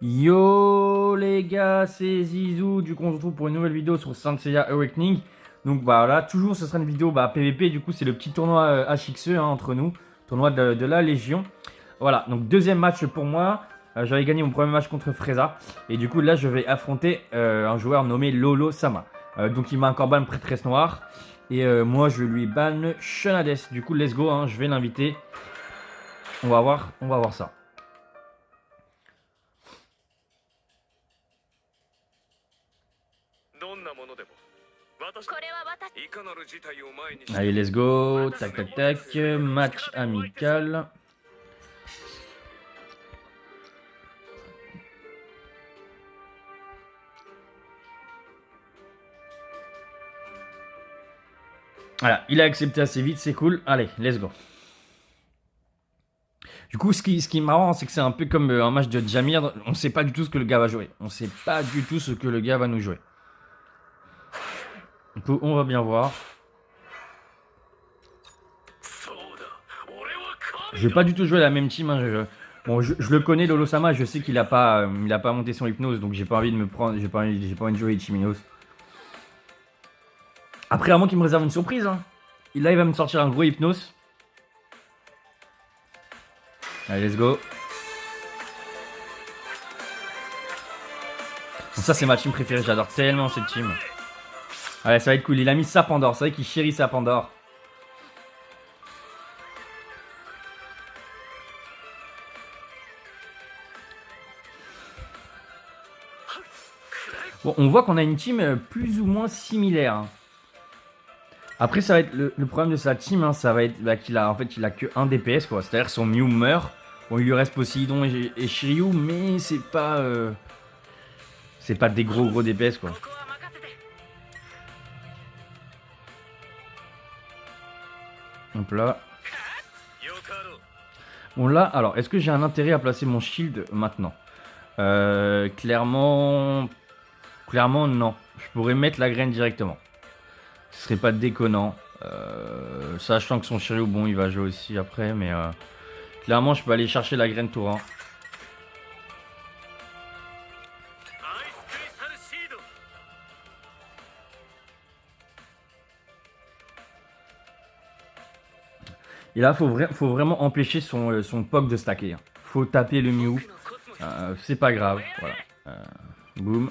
Yo les gars, c'est Zizou, du coup on se retrouve pour une nouvelle vidéo sur Saint Seiya Awakening. Donc bah là, toujours ce sera une vidéo PVP, du coup c'est le petit tournoi HXE entre nous, tournoi de la Légion. Voilà, donc deuxième match pour moi. J'avais gagné mon premier match contre Freza. Et du coup là je vais affronter un joueur nommé Lolo Sama. Donc il m'a encore ban prêtresse noire. Et moi je lui ban Shunades. Du coup let's go, hein, je vais l'inviter. On va voir ça. Allez, let's go. Tac, tac, tac. Match amical. Voilà, il a accepté assez vite, c'est cool. Allez, let's go. Du coup, ce qui est marrant, c'est que c'est un peu comme un match de Jamir. On sait pas du tout ce que le gars va jouer. On sait pas du tout ce que le gars va nous jouer. Du coup, on va bien voir. Je vais pas du tout jouer la même team. Hein. Bon, je le connais, Lolo Sama. Je sais qu'il a pas monté son hypnose, donc j'ai pas envie de me prendre. J'ai pas envie de jouer Ichiminos. Après, à moins qu'il me réserve une surprise. Hein. Là, il va me sortir un gros hypnose. Allez, let's go. Donc ça, c'est ma team préférée. J'adore tellement cette team. Allez, ça va être cool. Il a mis sa Pandore. C'est vrai qu'il chérit sa Pandore. Bon, on voit qu'on a une team plus ou moins similaire. Hein. Après, ça va être le problème de sa team, hein, ça va être qu'il a que un DPS, quoi. C'est-à-dire son Mew meurt. Bon, il lui reste Poséidon et Shiryu, mais c'est pas des gros DPS, quoi. Hop là. Bon là, alors, est-ce que j'ai un intérêt à placer mon shield maintenant? Clairement, non. Je pourrais mettre la graine directement. Ce serait pas déconnant. Sachant que son Shiryu, bon, il va jouer aussi après, mais clairement, je peux aller chercher la graine Torrent. Et là, faut vraiment empêcher son POC de stacker. Hein. Faut taper le Mew. C'est pas grave. Voilà. Boum.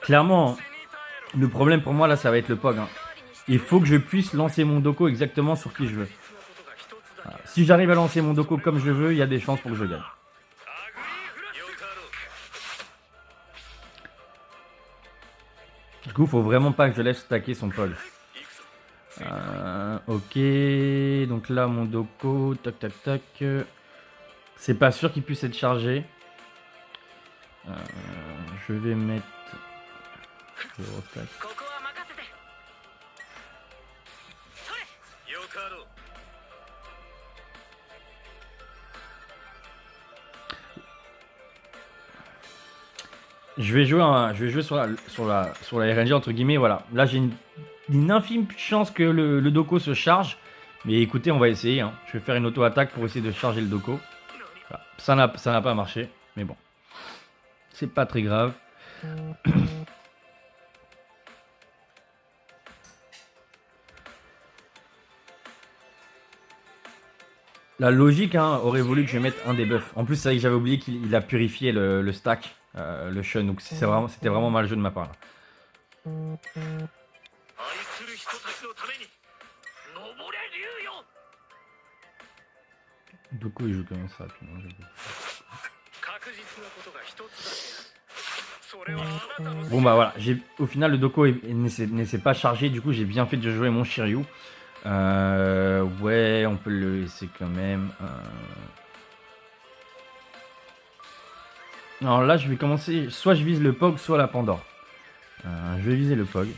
Clairement, le problème pour moi là, ça va être le POG. Hein. Il faut que je puisse lancer mon Doko exactement sur qui je veux. Voilà. Si j'arrive à lancer mon Doko comme je veux, il y a des chances pour que je gagne. Du coup, faut vraiment pas que je laisse stacker son POG. Ok, donc là mon Doko, tac tac tac. C'est pas sûr qu'il puisse être chargé. Je vais mettre. Je vais jouer sur la RNG entre guillemets. Voilà. Là, j'ai une infime chance que le Doko se charge. Mais écoutez, on va essayer. Hein. Je vais faire une auto-attaque pour essayer de charger le Doko. Voilà. Ça n'a pas marché. Mais bon. C'est pas très grave. La logique aurait voulu que je mette un debuff. En plus, c'est vrai que j'avais oublié qu'il a purifié le stack, le shun. Donc c'était vraiment mal joué de ma part. Là. Doko il joue comment ça? Bon bah voilà, au final le Doko ne s'est pas chargé, du coup j'ai bien fait de jouer mon Shiryu. Ouais, on peut le laisser quand même. Alors là, je vais commencer. Soit je vise le Pog, soit la Pandore. Je vais viser le Pog.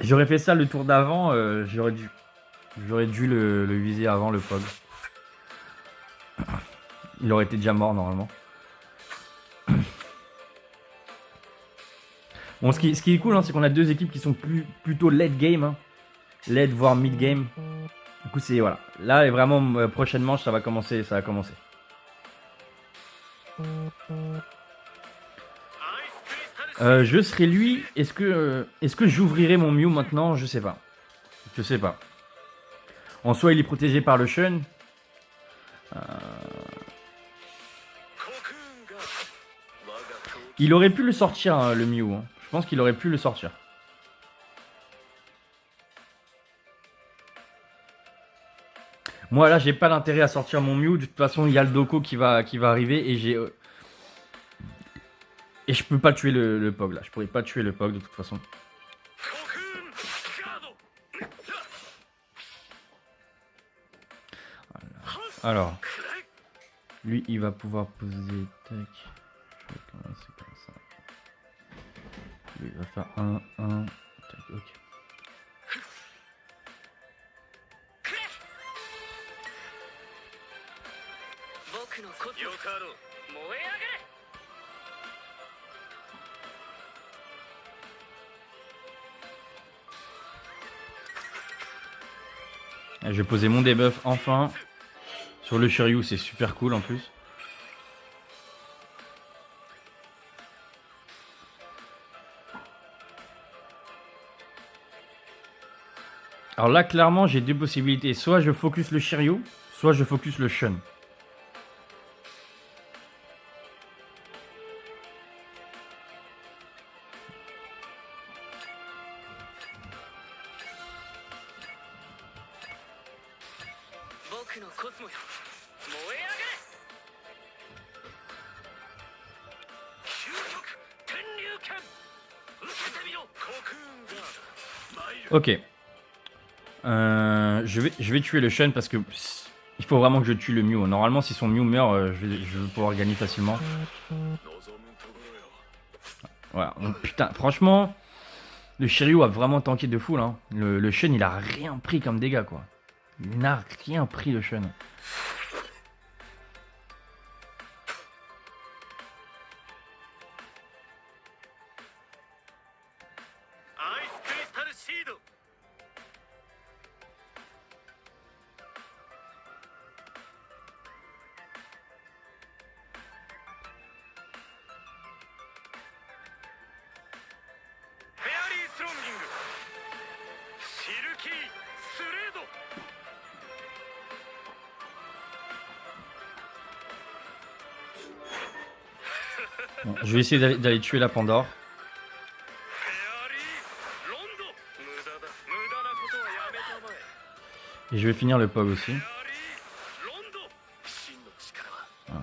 J'aurais fait ça le tour d'avant. J'aurais dû le viser avant le Pog. Il aurait été déjà mort normalement. Bon, ce qui est cool, hein, c'est qu'on a deux équipes qui sont plutôt late game. Hein. Late voire mid game. Du coup, c'est voilà. Là, et vraiment, prochaine manche, ça va commencer. Je serai lui. Est-ce que j'ouvrirai mon Mew maintenant? Je sais pas. En soi, il est protégé par le Shun. Il aurait pu le sortir, hein, le Mew. Hein. Je pense qu'il aurait pu le sortir. Moi, là, j'ai pas l'intérêt à sortir mon Mew. De toute façon, il y a le Doko qui va arriver et j'ai... Et je peux pas tuer le Pog, là. Je pourrais pas tuer le Pog, de toute façon. Alors, lui, il va pouvoir poser... Tac. Je vais commencer comme ça. Lui, il va faire 1, 1. Tac, ok. Je vais poser mon debuff enfin. Sur le Shiryu, c'est super cool en plus. Alors là, clairement, j'ai deux possibilités. Soit je focus le Shiryu, soit je focus le Shun. Ok. Je vais tuer le Shun parce que il faut vraiment que je tue le Mew. Normalement, si son Mew meurt, je vais pouvoir gagner facilement. Voilà. Donc, putain, franchement, le Shiryu a vraiment tanké de fou là. Le Shun, il a rien pris comme dégâts quoi. Il n'a rien pris le Shun. Bon, je vais essayer d'aller tuer la Pandore. Et je vais finir le Pog aussi. Voilà.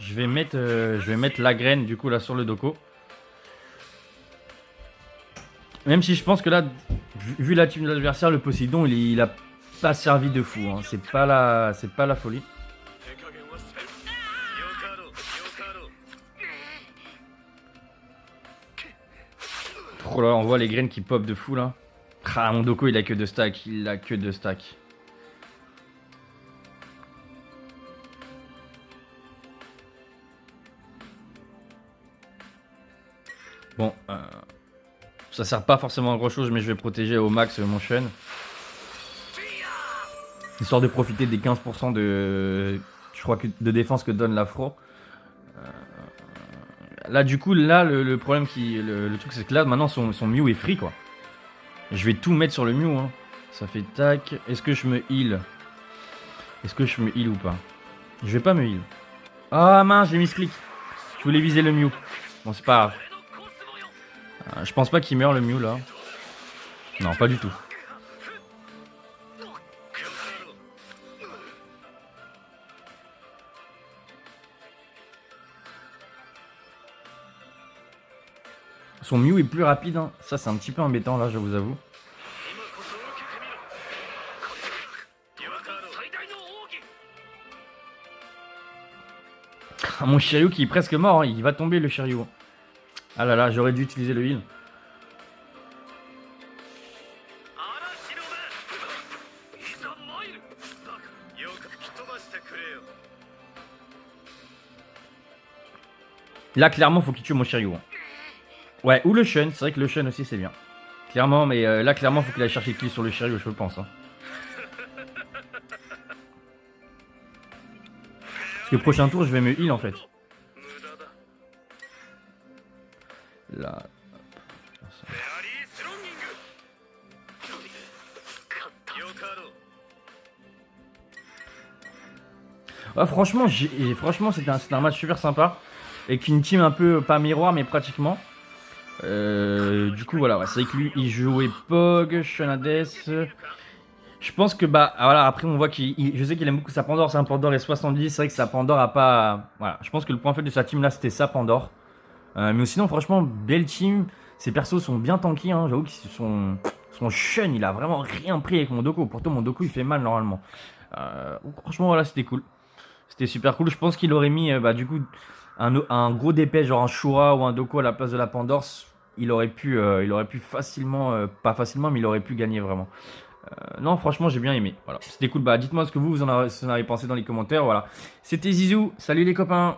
Je vais mettre la graine du coup là sur le Doko. Même si je pense que là, vu la team de l'adversaire, le Poséidon il a pas servi de fou. Hein. C'est pas la folie. Oh là, on voit les graines qui pop de fou là. Ah, mon Doko il a que 2 stacks. Bon, ça sert pas forcément à grand chose, mais je vais protéger au max mon Shun. Histoire de profiter des 15% de défense que donne l'Afro. Là, du coup, là, le problème le truc, c'est que là, maintenant, son Mew est free, quoi. Je vais tout mettre sur le Mew, hein. Ça fait tac. Est-ce que je me heal ou pas? Je vais pas me heal. Ah mince, j'ai mis ce clic. Je voulais viser le Mew. Bon, c'est pas grave. Je pense pas qu'il meurt le Mew là. Non, pas du tout. Son Mew est plus rapide, hein. Ça c'est un petit peu embêtant là, je vous avoue. Ah, mon Shiryu qui est presque mort, hein. Il va tomber le Shiryu. Ah là là, j'aurais dû utiliser le heal. Là clairement faut qu'il tue mon Shiryu. Ouais, ou le Shun, c'est vrai que le Shun aussi c'est bien. Clairement, mais là clairement faut qu'il aille chercher kill sur le Shiryu, je pense. Hein. Parce que prochain tour je vais me heal en fait. Là. Ouais, franchement, c'était un match super sympa. Avec une team un peu, pas miroir, mais pratiquement. Du coup, voilà, ouais, c'est vrai que lui, il jouait Pog, Shonades. Je pense que, bah, voilà, après, on voit je sais qu'il aime beaucoup sa Pandore. Sa Pandore est 70. C'est vrai que sa Pandore a pas. Voilà, je pense que le point faible de sa team là, c'était sa Pandore. Mais sinon, franchement, belle team. Ses persos sont bien tankés, hein. J'avoue que son Shun, il a vraiment rien pris avec mon Doko. Pourtant, mon Doko, il fait mal normalement. Franchement, voilà, c'était cool. C'était super cool. Je pense qu'il aurait mis, bah, du coup, un gros DPS, genre un Shura ou un Doko à la place de la Pandore. Il aurait pu facilement, pas facilement, mais il aurait pu gagner vraiment. Non, franchement, j'ai bien aimé. Voilà, c'était cool. Bah, dites-moi ce que vous en avez pensé dans les commentaires. Voilà, c'était Zizou. Salut les copains.